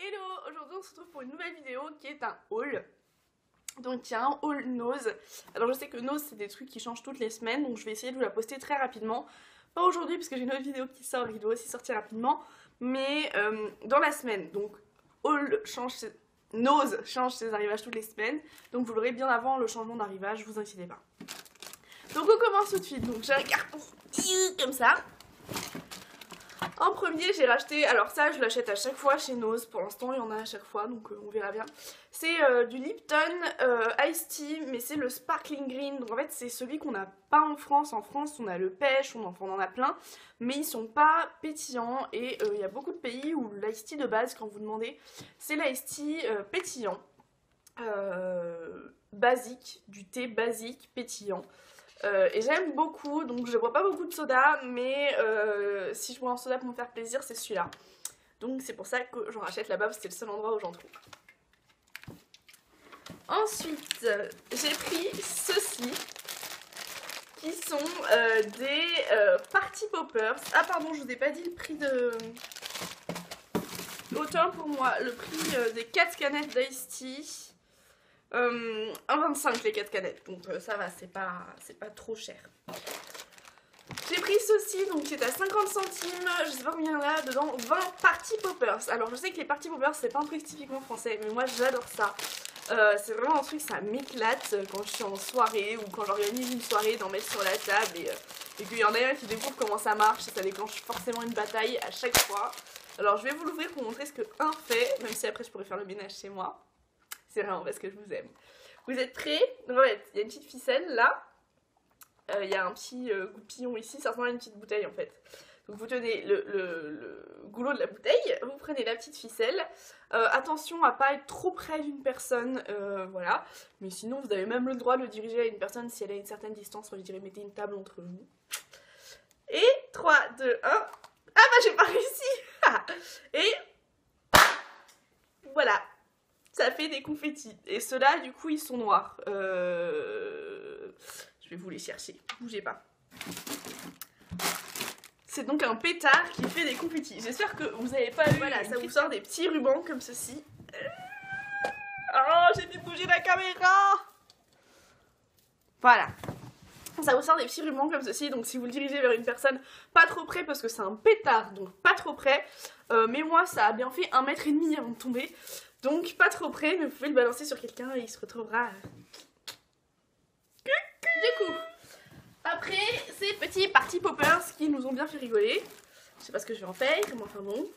Hello, aujourd'hui on se retrouve pour une nouvelle vidéo qui est un haul. Donc il y a un haul Nose. Alors je sais que Nose c'est des trucs qui changent toutes les semaines, donc je vais essayer de vous la poster très rapidement. Pas aujourd'hui parce que j'ai une autre vidéo qui sort et qui doit aussi sortir rapidement, mais dans la semaine. Donc haul change Nose change ses arrivages toutes les semaines, donc vous l'aurez bien avant le changement d'arrivage, vous inquiétez pas. Donc on commence tout de suite. Donc j'ai un carton comme ça. En premier, j'ai racheté, alors ça je l'achète à chaque fois chez Nose, pour l'instant il y en a à chaque fois donc on verra bien. C'est du Lipton Iced Tea, mais c'est le Sparkling Green, donc en fait c'est celui qu'on n'a pas en France. En France on a le pêche, on en a plein, mais ils sont pas pétillants et il y a beaucoup de pays où l'Iced Tea de base, quand vous demandez, c'est l'Iced Tea pétillant, basique, du thé basique pétillant. Et j'aime beaucoup, donc je bois pas beaucoup de soda, mais si je bois un soda pour me faire plaisir, c'est celui-là. Donc c'est pour ça que j'en rachète là-bas, parce que c'est le seul endroit où j'en trouve. Ensuite, j'ai pris ceux-ci, qui sont des Party Poppers. Ah pardon, je vous ai pas dit le prix de... Autant pour moi, le prix des 4 canettes d'Iced Tea. 1,25 les 4 canettes, donc ça va, c'est pas trop cher. J'ai pris ceci, donc c'est à 50 centimes, je sais pas combien là, dedans, 20 Party Poppers. Alors je sais que les Party Poppers c'est pas un truc typiquement français, mais moi j'adore ça. C'est vraiment un truc, ça m'éclate quand je suis en soirée ou quand j'organise une soirée, d'en mettre sur la table et qu'il y en a un qui découvre comment ça marche et ça déclenche forcément une bataille à chaque fois. Alors je vais vous l'ouvrir pour montrer ce que un fait, même si après je pourrais faire le ménage chez moi. C'est vraiment parce que je vous aime. Vous êtes prêts? Donc en fait, il y a une petite ficelle là. Il y a un petit goupillon ici. Ça ressemble à une petite bouteille en fait. Donc vous tenez le goulot de la bouteille. Vous prenez la petite ficelle. Attention à pas être trop près d'une personne. Voilà. Mais sinon, vous avez même le droit de le diriger à une personne si elle a une certaine distance. Moi, je dirais mettez une table entre vous. Et 3, 2, 1. Ah bah j'ai pas réussi. Et voilà. Ça fait des confettis. Et ceux-là, du coup, ils sont noirs. Je vais vous les chercher. Bougez pas. C'est donc un pétard qui fait des confettis. J'espère que vous n'avez pas vu. Voilà, ça vous sort des petits rubans comme ceci. Oh, j'ai fait bouger la caméra. Voilà. Ça vous sort des petits rubans comme ceci. Donc si vous le dirigez vers une personne, pas trop près parce que c'est un pétard. Donc pas trop près. Mais moi, ça a bien fait 1,5 m avant de tomber. Donc pas trop près, mais vous pouvez le balancer sur quelqu'un et il se retrouvera. Du coup, après ces petits Party Poppers qui nous ont bien fait rigoler. Je sais pas ce que je vais en faire, mais enfin bon.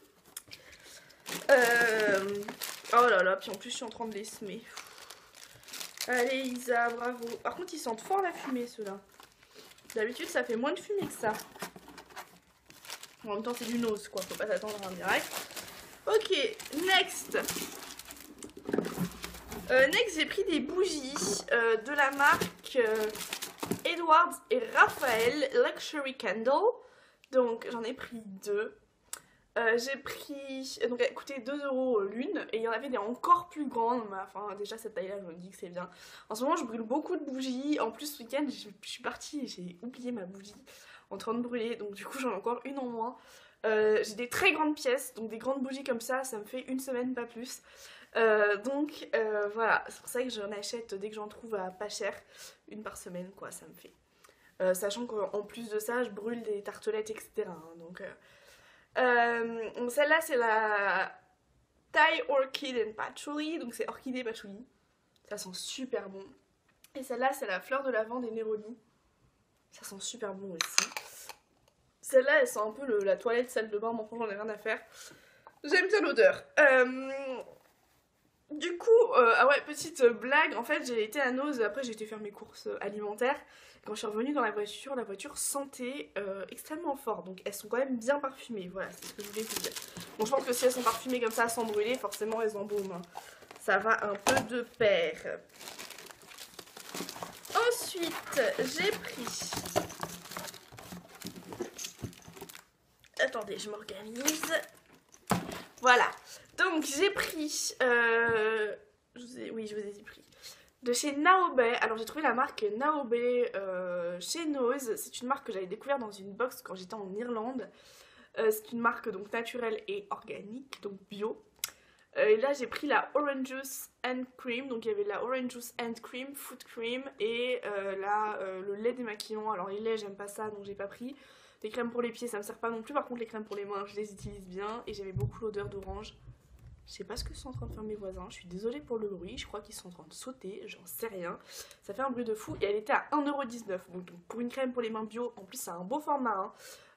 Oh là là, puis en plus je suis en train de les semer. Allez Isa, bravo. Par contre ils sentent fort la fumée ceux-là. D'habitude ça fait moins de fumée que ça. En même temps c'est du Nose quoi, faut pas s'attendre à un miracle. Ok, next. Next, j'ai pris des bougies de la marque Edwards et Raphael Luxury Candle. Donc j'en ai pris deux. J'ai pris, donc elle coûtait 2 € l'une et il y en avait des encore plus grandes. Mais enfin déjà cette taille là je me dis que c'est bien. En ce moment je brûle beaucoup de bougies. En plus ce week-end je suis partie et j'ai oublié ma bougie en train de brûler. Donc du coup j'en ai encore une en moins. J'ai des très grandes pièces, donc des grandes bougies comme ça me fait une semaine pas plus. Donc voilà, c'est pour ça que j'en achète dès que j'en trouve à pas cher, une par semaine quoi, ça me fait. Sachant qu'en plus de ça, je brûle des tartelettes, etc. Hein, donc celle-là, c'est la Thai Orchid and Patchouli, donc c'est orchidée patchouli. Ça sent super bon. Et celle-là, c'est la fleur de lavande et néroli. Ça sent super bon aussi. Celle-là, elle sent un peu la toilette, salle de bain, mais franchement, j'en ai rien à faire. J'aime bien l'odeur. Du coup, ah ouais, petite blague, en fait j'ai été à Nose, après j'ai été faire mes courses alimentaires. Quand je suis revenue dans la voiture sentait extrêmement fort, donc elles sont quand même bien parfumées, voilà, c'est ce que je voulais vous dire. Bon, je pense que si elles sont parfumées comme ça sans brûler, forcément elles embaument, hein. Ça va un peu de pair. Ensuite, j'ai pris... Attendez, je m'organise. Voilà, donc j'ai pris, oui je vous ai dit prix, de chez Naobe. Alors j'ai trouvé la marque Naobe chez Nose. C'est une marque que j'avais découvert dans une box quand j'étais en Irlande. C'est une marque donc naturelle et organique, donc bio. Et là j'ai pris la Orange Juice and Cream, donc il y avait la Orange Juice and Cream, Foot Cream et là le lait démaquillant. Alors les laits j'aime pas ça donc j'ai pas pris. Les crèmes pour les pieds ça me sert pas non plus, par contre les crèmes pour les mains je les utilise bien et j'aimais beaucoup l'odeur d'orange. Je sais pas ce que sont en train de faire mes voisins, je suis désolée pour le bruit, je crois qu'ils sont en train de sauter, j'en sais rien. Ça fait un bruit de fou et elle était à 1,19€. Donc pour une crème pour les mains bio, en plus c'est un beau format.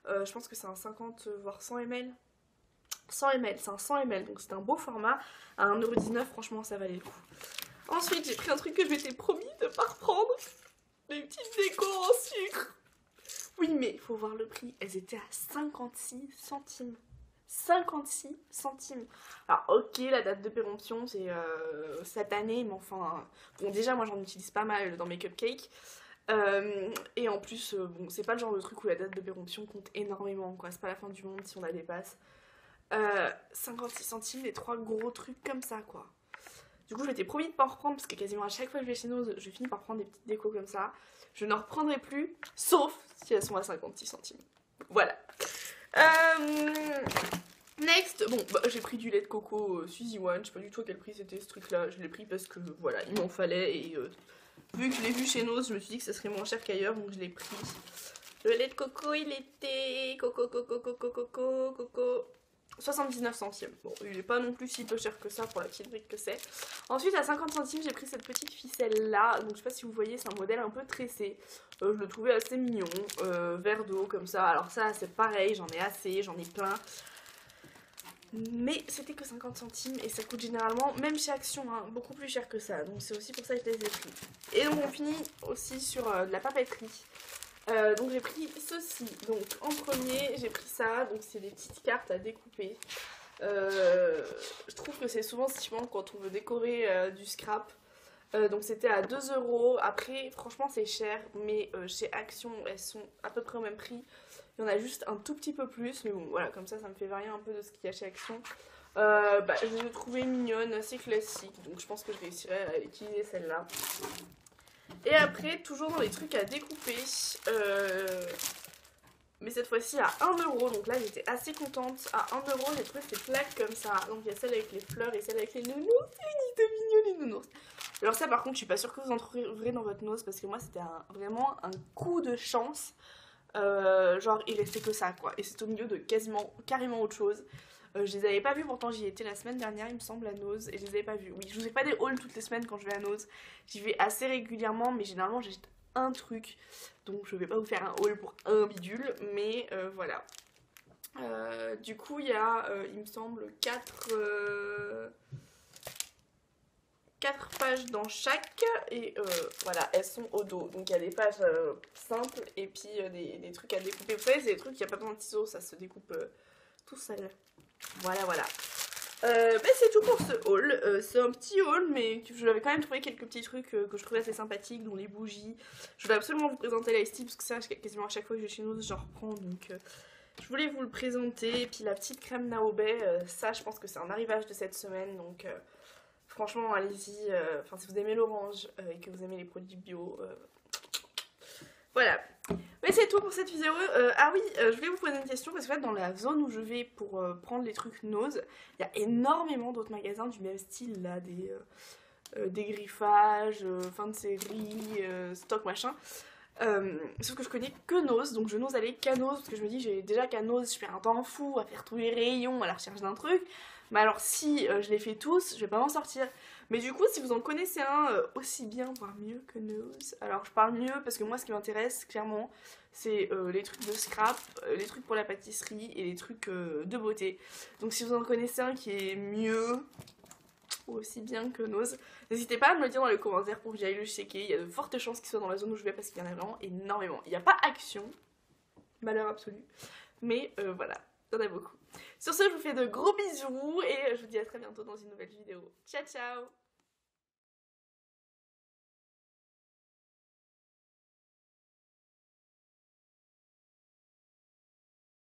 Hein. Je pense que c'est un 50 voire 100 ml. 100 ml, c'est un 100 ml, donc c'est un beau format. À 1,19€, franchement ça valait le coup. Ensuite j'ai pris un truc que je m'étais promis de pas reprendre. Des petites décos en sucre. Oui mais il faut voir le prix, elles étaient à 56 centimes. 56 centimes. Alors ok la date de péremption c'est cette année mais enfin bon déjà moi j'en utilise pas mal dans mes cupcakes et en plus bon c'est pas le genre de truc où la date de péremption compte énormément quoi, c'est pas la fin du monde si on la dépasse. 56 centimes les 3 gros trucs comme ça quoi. Du coup je m'étais promis de pas en reprendre parce que quasiment à chaque fois que je vais chez nous je finis par prendre des petites décos comme ça. Je n'en reprendrai plus sauf si elles sont à 56 centimes. Voilà. Next, bon bah, j'ai pris du lait de coco Suzy One, je sais pas du tout à quel prix c'était ce truc là, je l'ai pris parce que voilà il m'en fallait et vu que je l'ai vu chez Nose je me suis dit que ça serait moins cher qu'ailleurs donc je l'ai pris. Le lait de coco il était coco 79 centimes, bon il est pas non plus si peu cher que ça pour la petite brique que c'est. Ensuite à 50 centimes j'ai pris cette petite ficelle là, donc je sais pas si vous voyez c'est un modèle un peu tressé, je le trouvais assez mignon, verre d'eau comme ça, alors ça c'est pareil j'en ai assez, j'en ai plein. Mais c'était que 50 centimes et ça coûte généralement, même chez Action, hein, beaucoup plus cher que ça. Donc c'est aussi pour ça que je les ai pris. Et donc on finit aussi sur de la papeterie. Donc j'ai pris ceci. Donc en premier j'ai pris ça. Donc c'est des petites cartes à découper. Je trouve que c'est souvent stimulant quand on veut décorer du scrap. Donc c'était à 2€. Après franchement c'est cher. Mais chez Action elles sont à peu près au même prix. Il y en a juste un tout petit peu plus, mais bon voilà, comme ça me fait varier un peu de ce qu'il y a chez Action. Bah, je l'ai trouvée mignonne, assez classique, donc je pense que je réussirai à utiliser celle-là. Et après, toujours dans les trucs à découper, mais cette fois-ci à 1€, donc là j'étais assez contente. À 1€, j'ai trouvé ces plaques comme ça. Donc il y a celle avec les fleurs et celle avec les nounours, c'est mignon les nounours. Alors ça par contre, je suis pas sûre que vous en trouverez dans votre nose, parce que moi c'était vraiment un coup de chance. Genre il restait que ça quoi, et c'est au milieu de carrément autre chose. Je les avais pas vus, pourtant j'y étais la semaine dernière il me semble à Nose et je les avais pas vus. Oui je vous ai pas des hauls toutes les semaines quand je vais à Nose, j'y vais assez régulièrement mais généralement j'achète un truc, donc je vais pas vous faire un haul pour un bidule, mais voilà. Du coup il y a il me semble 4 pages dans chaque et voilà elles sont au dos, donc il y a des pages simples et puis des trucs à découper. Vous savez c'est des trucs, il n'y a pas besoin de ciseaux, ça se découpe tout seul. Voilà voilà. C'est tout pour ce haul, c'est un petit haul mais je l'avais quand même trouvé quelques petits trucs que je trouvais assez sympathiques, dont les bougies. Je voulais absolument vous présenter l'Ice Tea parce que ça quasiment à chaque fois que je vais chez nous j'en reprends, donc je voulais vous le présenter. Et puis la petite crème Naobé, ça je pense que c'est un arrivage de cette semaine, donc franchement, allez-y, enfin si vous aimez l'orange et que vous aimez les produits bio, voilà. Mais c'est tout pour cette vidéo. Ah oui, je voulais vous poser une question parce que là, dans la zone où je vais pour prendre les trucs Nose, il y a énormément d'autres magasins du même style, là, des griffages, fin de série, stock machin. Sauf que je connais que Nose, donc je n'ose aller qu'à Nose parce que je me dis j'ai déjà qu'à Nose je perds un temps fou à faire tous les rayons à la recherche d'un truc. Mais alors si je les fais tous, je vais pas m'en sortir. Mais du coup si vous en connaissez un aussi bien voire mieux que Nose, alors je parle mieux parce que moi ce qui m'intéresse clairement c'est les trucs de scrap, les trucs pour la pâtisserie et les trucs de beauté. Donc si vous en connaissez un qui est mieux ou aussi bien que Nose, n'hésitez pas à me le dire dans les commentaires pour que j'aille le checker. Il y a de fortes chances qu'il soit dans la zone où je vais parce qu'il y en a vraiment énormément. Il n'y a pas Action, malheur absolu, mais voilà, il y en a beaucoup. Sur ce, je vous fais de gros bisous et je vous dis à très bientôt dans une nouvelle vidéo. Ciao ciao!